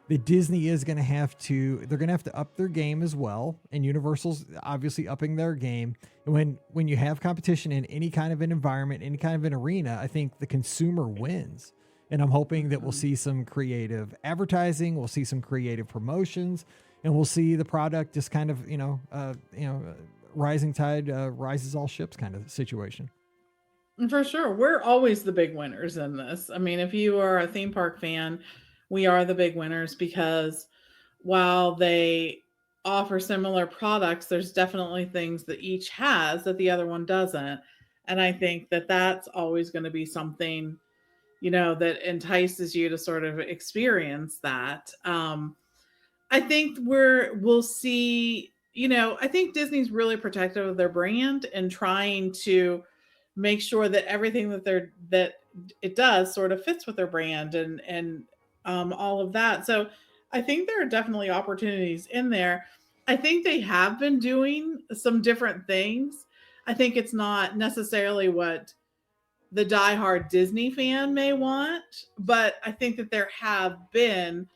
that Disney is going to have to up their game as well. And Universal's obviously upping their game. And when you have competition in any kind of an environment, any kind of an arena, I think the consumer wins. And I'm hoping that we'll see some creative advertising, we'll see some creative promotions, and we'll see the product just kind of, rising tide rises all ships kind of situation. For sure. We're always the big winners in this. I mean, if you are a theme park fan, we are the big winners, because while they offer similar products, there's definitely things that each has that the other one doesn't. And I think that that's always going to be something, that entices you to sort of experience that. I think we'll see, I think Disney's really protective of their brand and trying to make sure that everything that it does sort of fits with their brand and all of that. So I think there are definitely opportunities in there. I think they have been doing some different things. I think it's not necessarily what the diehard Disney fan may want, but I think that there have been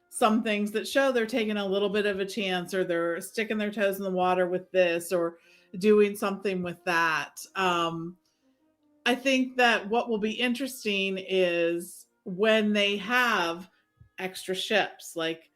some things that show they're taking a little bit of a chance, or they're sticking their toes in the water with this, or doing something with that. I think that what will be interesting is when they have extra ships, like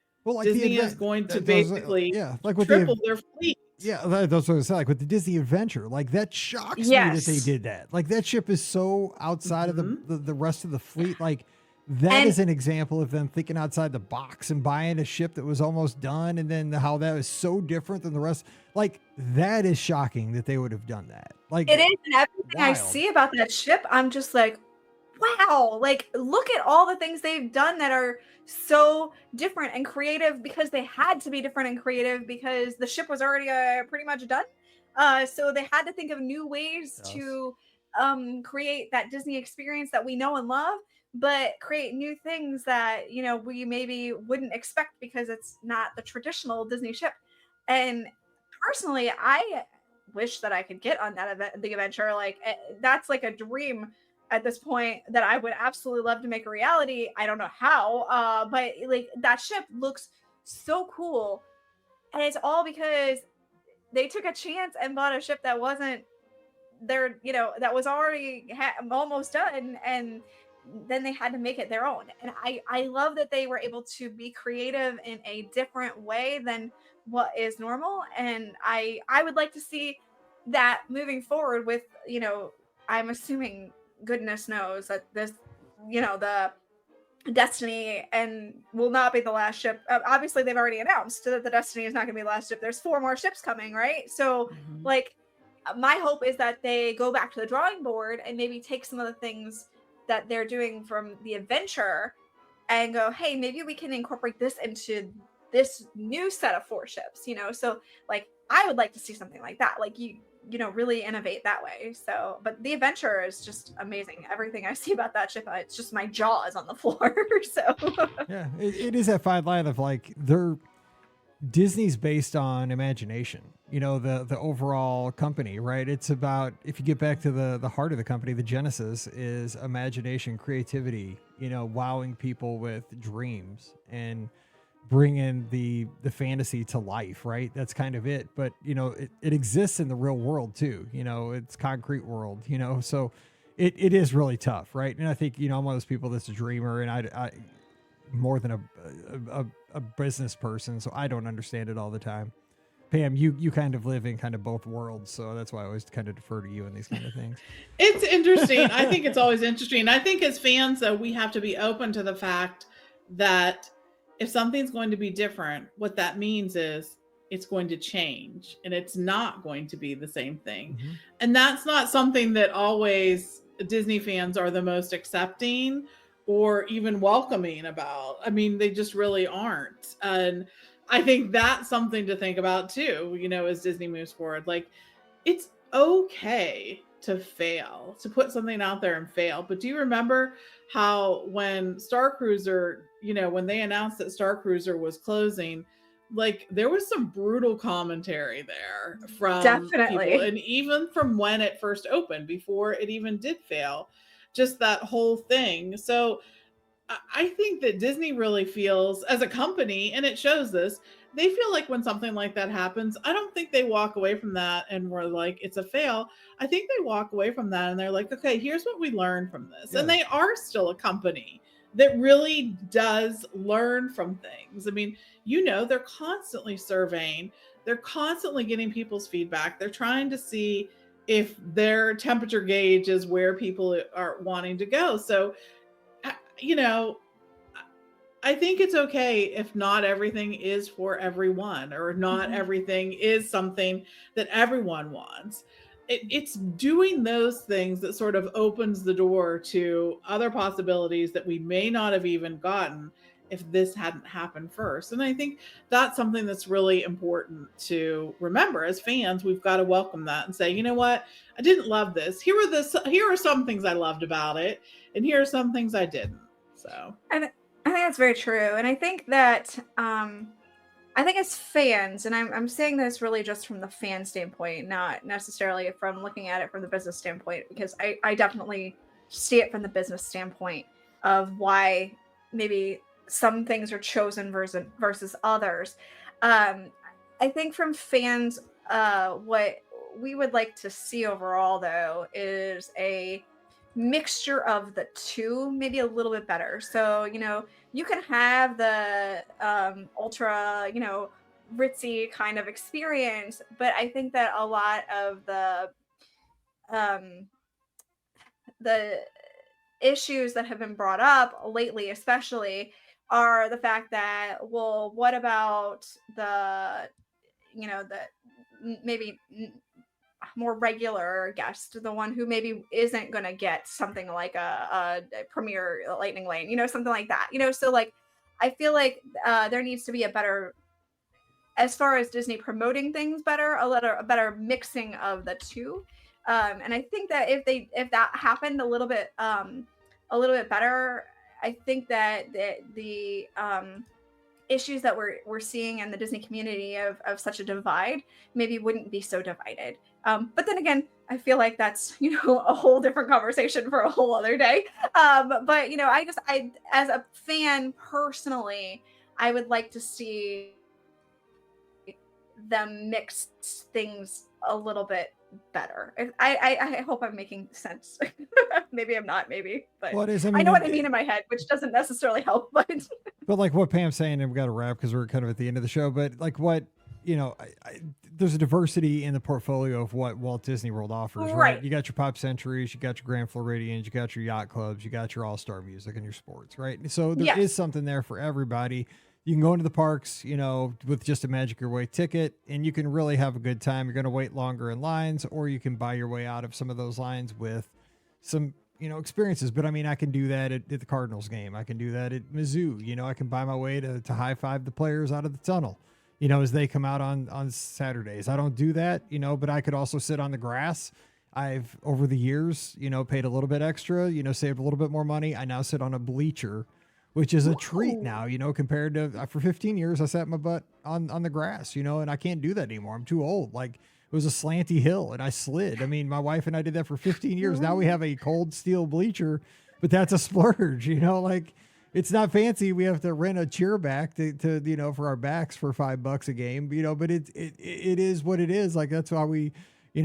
Disney is going to basically like with triple their fleet. Yeah, that's what I was saying. Like with the Disney Adventure, like that shocks me that they did that. Like that ship is so outside of the rest of the fleet. Like that is an example of them thinking outside the box and buying a ship that was almost done, and then how that is so different than the rest. Like that is shocking that they would have done that. Like it is, and everything I see about that ship, I'm just like, wow, like look at all the things they've done that are so different and creative, because they had to be different and creative because the ship was already pretty much done. So they had to think of new ways to create that Disney experience that we know and love, but create new things that we maybe wouldn't expect because it's not the traditional Disney ship. And personally, I wish that I could get on the adventure. Like that's like a dream at this point that I would absolutely love to make a reality. I don't know how, but like that ship looks so cool, and it's all because they took a chance and bought a ship that wasn't there, that was already almost done, and then they had to make it their own. And I love that they were able to be creative in a different way than what is normal, and I would like to see that moving forward with, I'm assuming goodness knows that this, the Destiny and will not be the last ship. Obviously they've already announced that the Destiny is not going to be the last ship. There's 4 more ships coming, right? So like my hope is that they go back to the drawing board and maybe take some of the things that they're doing from the adventure and go, hey, maybe we can incorporate this into this new set of 4 ships, So like I would like to see something like that. Like really innovate that way. So, but the adventure is just amazing. Everything I see about that ship, it's just my jaw is on the floor. So yeah, it is that fine line of like Disney's based on imagination, the overall company, right? It's about, if you get back to the heart of the company, the genesis is imagination, creativity, wowing people with dreams and bringing the fantasy to life, right? That's kind of it. But it exists in the real world too. It's concrete world. So it is really tough, right? And I think I'm one of those people that's a dreamer, and I more than a business person, so I don't understand it all the time. Pam, you kind of live in kind of both worlds, so that's why I always kind of defer to you in these kind of things. It's interesting. I think it's always interesting. I think as fans, though, we have to be open to the fact that if something's going to be different, what that means is it's going to change, and it's not going to be the same thing. Mm-hmm. And that's not something that always Disney fans are the most accepting or even welcoming about. I mean, they just really aren't. And I think that's something to think about too, as Disney moves forward. Like, it's okay to fail, to put something out there and fail. But do you remember how when Star Cruiser, when they announced that Star Cruiser was closing, like there was some brutal commentary there from definitely people, and even from when it first opened, before it even did fail, just that whole thing. So I think that Disney really feels, as a company, and it shows this, they feel like when something like that happens, I don't think they walk away from that and we're like, it's a fail. I think they walk away from that and they're like, okay, here's what we learned from this. Yeah. And they are still a company that really does learn from things. I mean, they're constantly surveying, they're constantly getting people's feedback. They're trying to see if their temperature gauge is where people are wanting to go. So, I think it's okay if not everything is for everyone, or not everything is something that everyone wants. it's doing those things that sort of opens the door to other possibilities that we may not have even gotten if this hadn't happened first. And I think that's something that's really important to remember. As fans, we've got to welcome that and say, you know what, I didn't love this. Here are some things I loved about it, and here are some things I didn't. So, and I think that's very true. And I think that I think as fans, and I'm saying this really just from the fan standpoint, not necessarily from looking at it from the business standpoint, because I definitely see it from the business standpoint of why maybe some things are chosen versus others. I think from fans, what we would like to see overall, though, is a mixture of the two, maybe a little bit better. So, you can have the ultra, ritzy kind of experience, but I think that a lot of the issues that have been brought up lately, especially, are the fact that, well, what about the maybe more regular guest, the one who maybe isn't going to get something like a premier lightning lane, something like that, so like I feel like there needs to be a better, as far as Disney promoting things better, a better mixing of the two, and I think that if that happened a little bit better, I think that the issues that we're seeing in the Disney community of such a divide maybe wouldn't be so divided. But then again, I feel like that's, a whole different conversation for a whole other day. But, I, as a fan personally, I would like to see them mix things a little bit better. I hope I'm making sense. Maybe I'm not, but I know what I mean in my head, which doesn't necessarily help, but like what Pam's saying, and we've got to wrap because we're kind of at the end of the show, but like what, there's a diversity in the portfolio of what Walt Disney World offers, right? You got your Pop Centuries, you got your Grand Floridians, you got your yacht clubs, you got your all-star music and your sports, right? So there is something there for everybody. You can go into the parks, with just a Magic Your Way ticket, and you can really have a good time. You're going to wait longer in lines, or you can buy your way out of some of those lines with some, experiences. But I mean, I can do that at the Cardinals game. I can do that at Mizzou. I can buy my way to high five the players out of the tunnel, as they come out on Saturdays. I don't do that, but I could also sit on the grass. I've, over the years, paid a little bit extra, saved a little bit more money. I now sit on a bleacher, which is a treat now, compared to, for 15 years, I sat my butt on the grass, and I can't do that anymore. I'm too old. Like, it was a slanty hill and I slid. I mean, my wife and I did that for 15 years. Now we have a cold steel bleacher, but that's a splurge, like, it's not fancy. We have to rent a chair back to for our backs for $5 a game, but it is what it is. Like, that's why we, have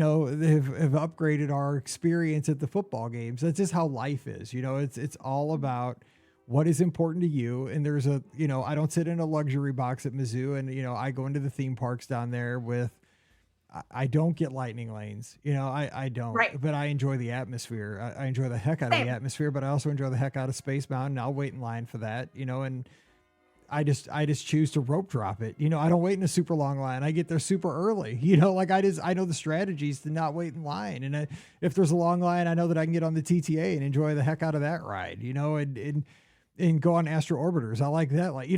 upgraded our experience at the football games. That's just how life is. It's all about what is important to you. And there's I don't sit in a luxury box at Mizzou, and, I go into the theme parks down there I don't get lightning lanes, I don't, but I enjoy the atmosphere. I enjoy the heck out of the atmosphere, but I also enjoy the heck out of Space Mountain. I'll wait in line for that, and I just choose to rope drop it. I don't wait in a super long line. I get there super early, I know the strategies to not wait in line. And if there's a long line, I know that I can get on the TTA and enjoy the heck out of that ride, and go on Astro Orbiters. I like that. Like,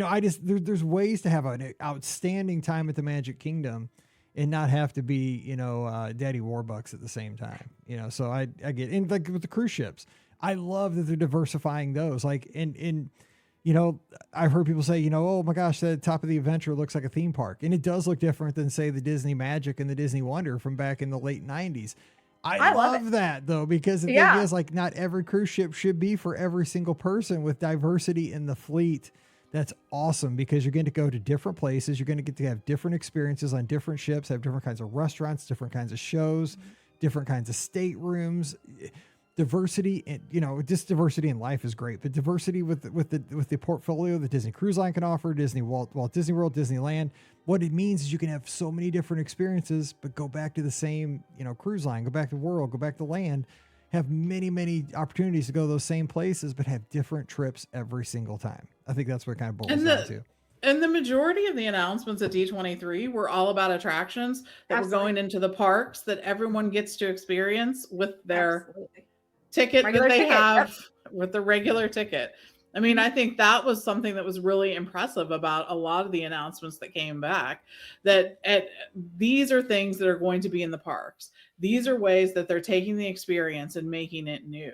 there's ways to have an outstanding time at the Magic Kingdom and not have to be, Daddy Warbucks at the same time, so I get in, like with the cruise ships. I love that they're diversifying those. Like, I've heard people say, oh my gosh, the top of the Adventure looks like a theme park. And it does look different than, say, the Disney Magic and the Disney Wonder from back in the late 90s. I love that, though, because the thing is, like, not every cruise ship should be for every single person. With diversity in the fleet, that's awesome, because you're going to go to different places. You're going to get to have different experiences on different ships, have different kinds of restaurants, different kinds of shows, different kinds of staterooms. Diversity, and just diversity in life is great, but diversity with the portfolio that Disney Cruise Line can offer, Disney Walt Disney World, Disneyland. What it means is you can have so many different experiences, but go back to the same cruise line, go back to World, go back to Land, have many opportunities to go to those same places, but have different trips every single time. I think that's what kind of boils down to. And the majority of the announcements at D23 were all about attractions that were going into the parks that everyone gets to experience with their ticket regular that they have with the regular ticket. I mean, I think that was something that was really impressive about a lot of the announcements that came back, that these are things that are going to be in the parks. These are ways that they're taking the experience and making it new.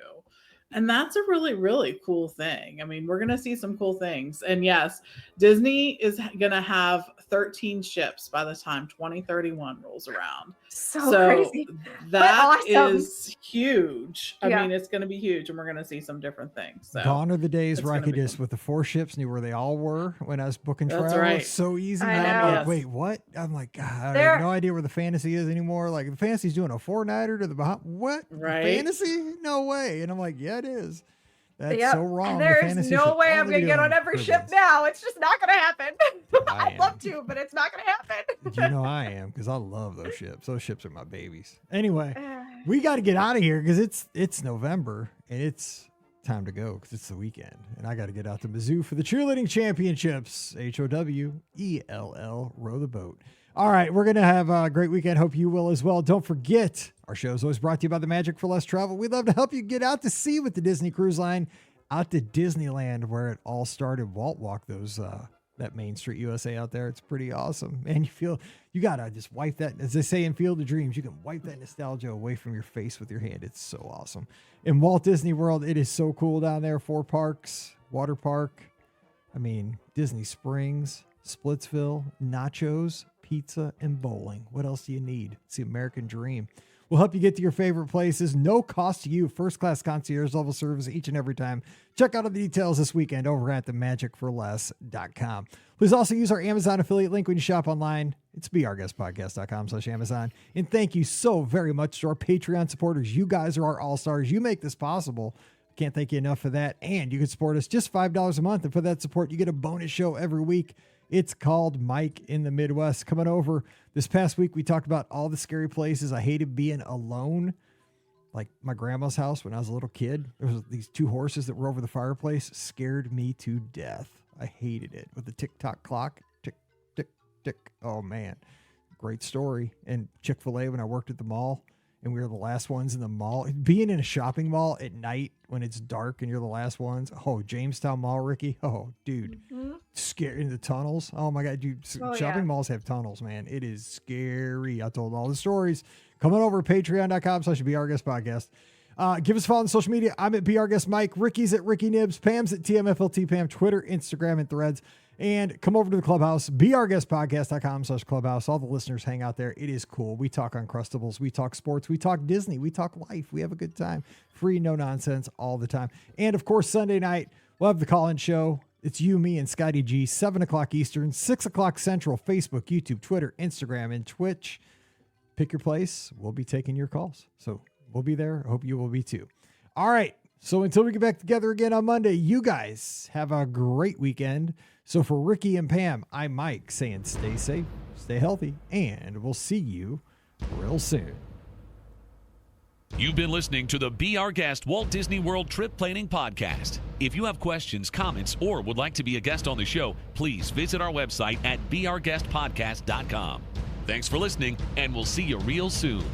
And that's a really, really cool thing. I mean, we're going to see some cool things. And yes, Disney is going to have 13 ships by the time 2031 rolls around. So crazy. That is huge. I mean, it's going to be huge, and we're going to see some different things. So gone are the days where I could just, with the 4 ships, knew where they all were when I was booking travel. That's right. It's so easy. I'm like, wait, what? I'm like, God, I have no idea where the Fantasy is anymore. Like, the Fantasy's doing a 4-nighter to the Bahamas. What? Right. Fantasy? No way. And I'm like, yeah, it is. That's so wrong. There's no way I'm going to get on every ship now. It's just not going to happen. I'd love to, but it's not going to happen. You know I am, because I love those ships. Those ships are my babies. Anyway, we got to get out of here because it's November and it's time to go because it's the weekend. And I got to get out to Mizzou for the cheerleading championships. HOWELL, row the boat. All right, we're going to have a great weekend. Hope you will as well. Don't forget, our show is always brought to you by the Magic for Less Travel. We'd love to help you get out to sea with the Disney Cruise Line, out to Disneyland, where it all started. Walt walked those that Main Street USA out there. It's pretty awesome. And you got to just wipe that, as they say in Field of Dreams, you can wipe that nostalgia away from your face with your hand. It's so awesome. In Walt Disney World, it is so cool down there. 4 parks, water park. I mean, Disney Springs, Splitsville, nachos, pizza, and bowling. What else do you need? It's the American dream. We'll help you get to your favorite places. No cost to you. First-class concierge level service each and every time. Check out all the details this weekend over at themagicforless.com. Please also use our Amazon affiliate link when you shop online. It's beourguestpodcast.com/Amazon. And thank you so very much to our Patreon supporters. You guys are our all-stars. You make this possible. Can't thank you enough for that. And you can support us just $5 a month. And for that support, you get a bonus show every week. It's called Mike in the Midwest. Coming over this past week, we talked about all the scary places I hated being alone. Like my grandma's house when I was a little kid. There was these 2 horses that were over the fireplace. Scared me to death. I hated it. With the tick-tock clock. Tick, tick, tick. Oh, man. Great story. And Chick-fil-A when I worked at the mall. And we were the last ones in the mall. Being in a shopping mall at night when it's dark and you're the last ones. Oh, Jamestown Mall, Ricky. Oh, dude. Scary in the tunnels. Oh, my God. Dude, shopping malls have tunnels, man. It is scary. I told all the stories. Coming over to patreon.com/BeOurGuestPodcast. Give us a follow on social media. I'm at BeOurGuestMike. Ricky's at Ricky Nibs. Pam's at TMFLT Pam. Twitter, Instagram, and Threads. And come over to the Clubhouse, beourguestpodcast.com/Clubhouse. All the listeners hang out there. It is cool. We talk Uncrustables. We talk sports. We talk Disney. We talk life. We have a good time. Free, no nonsense all the time. And, of course, Sunday night, we'll have the call-in show. It's you, me, and Scotty G, 7 o'clock Eastern, 6 o'clock Central, Facebook, YouTube, Twitter, Instagram, and Twitch. Pick your place. We'll be taking your calls. So we'll be there. I hope you will be too. All right. So until we get back together again on Monday, you guys have a great weekend. So for Ricky and Pam, I'm Mike saying stay safe, stay healthy, and we'll see you real soon. You've been listening to the Be Our Guest Walt Disney World Trip Planning Podcast. If you have questions, comments, or would like to be a guest on the show, please visit our website at beourguestpodcast.com. Thanks for listening, and we'll see you real soon.